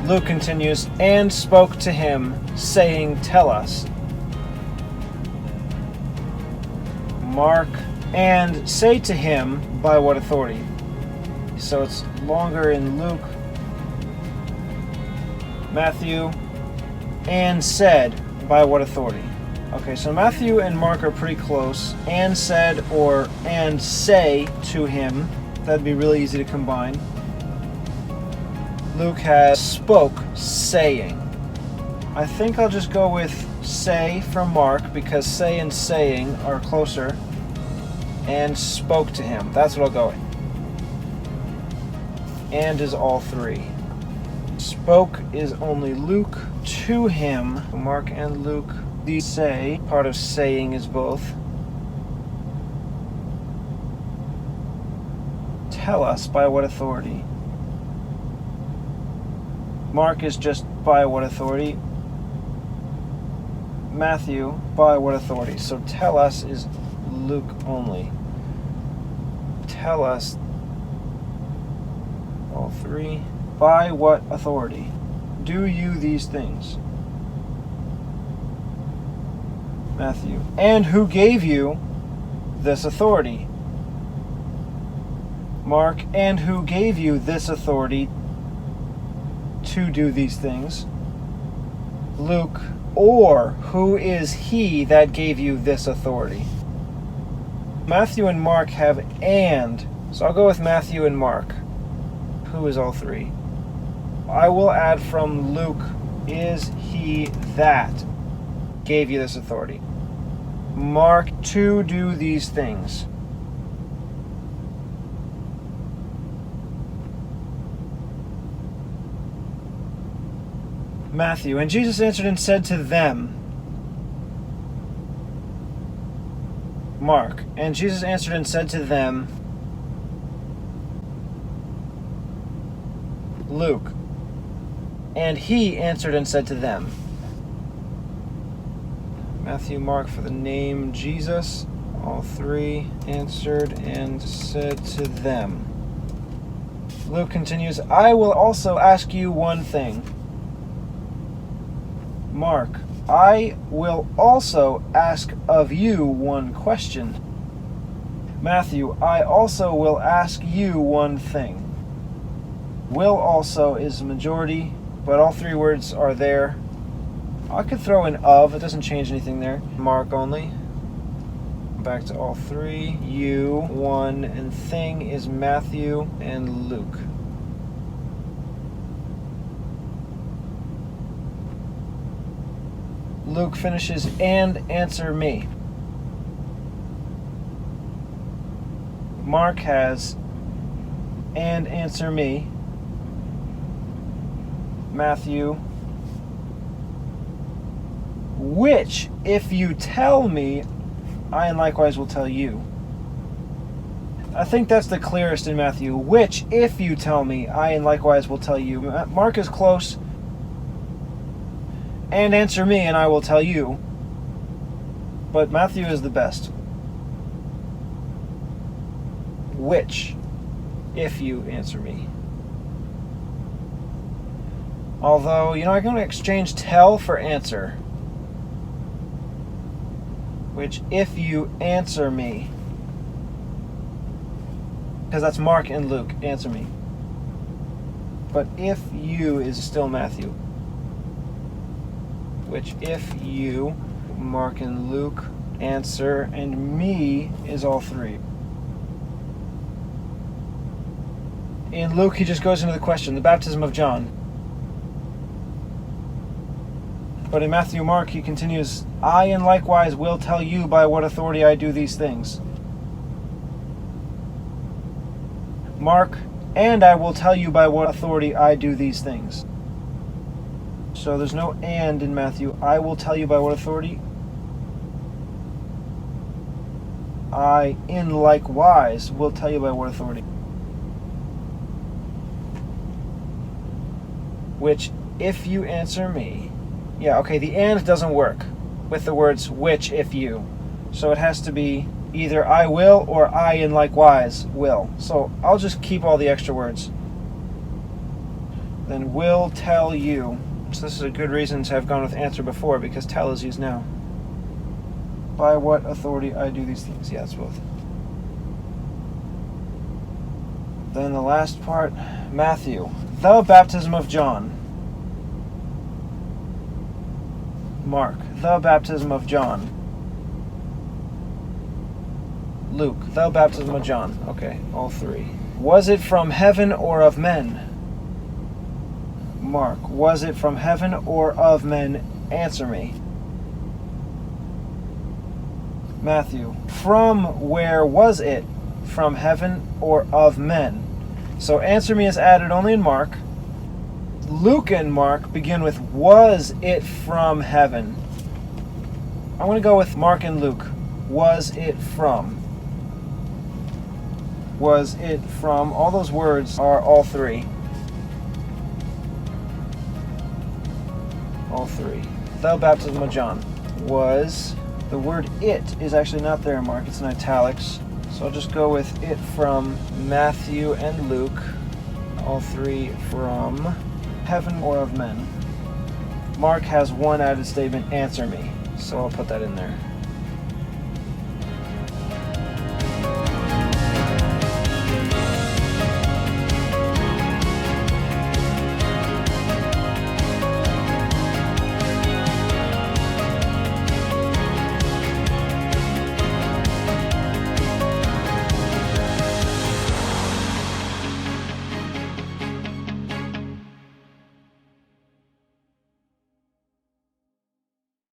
Luke continues, and spoke to him, saying, tell us. Mark, and say to him, by what authority? So it's longer in Luke. Matthew, and said, by what authority? Okay, so Matthew and Mark are pretty close. And said, or and say to him. That'd be really easy to combine. Luke has spoke, saying. I think I'll just go with say from Mark, because say and saying are closer. And spoke to him. That's what I'll go with. And is all three. Spoke is only Luke. To him, Mark and Luke. The say, part of saying is both. Tell us by what authority. Mark is just by what authority. Matthew, by what authority. So tell us is Luke only. Tell us, all three. By what authority do you these things? Matthew. And who gave you this authority? Mark. And who gave you this authority to do these things? Luke. Or who is he that gave you this authority? Matthew and Mark have and, so I'll go with Matthew and Mark. Who is all three? I will add from Luke, is he that gave you this authority? Mark, to do these things. Matthew, and Jesus answered and said to them. Mark, and Jesus answered and said to them. Luke, and he answered and said to them. Matthew, Mark for the name Jesus. All three answered and said to them. Luke continues, I will also ask you one thing. Mark, I will also ask of you one question. Matthew, I also will ask you one thing. Will also is majority, but all three words are there. I could throw in of, it doesn't change anything there. Mark only. Back to all three. You, one, and thing is Matthew and Luke. Luke finishes, and answer me. Mark has, and answer me. Matthew, which, if you tell me, I and likewise will tell you. I think that's the clearest in Matthew. Which, if you tell me, I and likewise will tell you. Mark is close. And answer me, and I will tell you. But Matthew is the best. Which, if you answer me. Although, I'm going to exchange tell for answer. Which, if you answer me. Because that's Mark and Luke. Answer me. But if you is still Matthew. Which, if you, Mark and Luke, answer, and me is all three. In Luke, he just goes into the question, the baptism of John. But in Matthew, Mark, he continues, I and likewise will tell you by what authority I do these things. Mark, and I will tell you by what authority I do these things. So there's no and in Matthew. I will tell you by what authority. I, in likewise, will tell you by what authority. Which, if you answer me. Yeah, okay, the and doesn't work with the words which, if you. So it has to be either I will or I, in likewise, will. So I'll just keep all the extra words. then will tell you. So this is a good reason to have gone with answer before, because tell is used now. By what authority I do these things. Yeah, it's both. Then the last part, Matthew. The baptism of John. Mark. The baptism of John. Luke. The baptism of John. Okay, all three. Was it from heaven or of men? Mark. Was it from heaven or of men? Answer me. Matthew. From where was it? From heaven or of men? So answer me is added only in Mark. Luke and Mark begin with was it from heaven? I'm going to go with Mark and Luke. Was it from? Was it from? All those words are all three. All three. The baptism of John was... The word it is actually not there in Mark. It's in italics. So I'll just go with it from Matthew and Luke. All three from heaven or of men. Mark has one added statement, answer me. So I'll put that in there.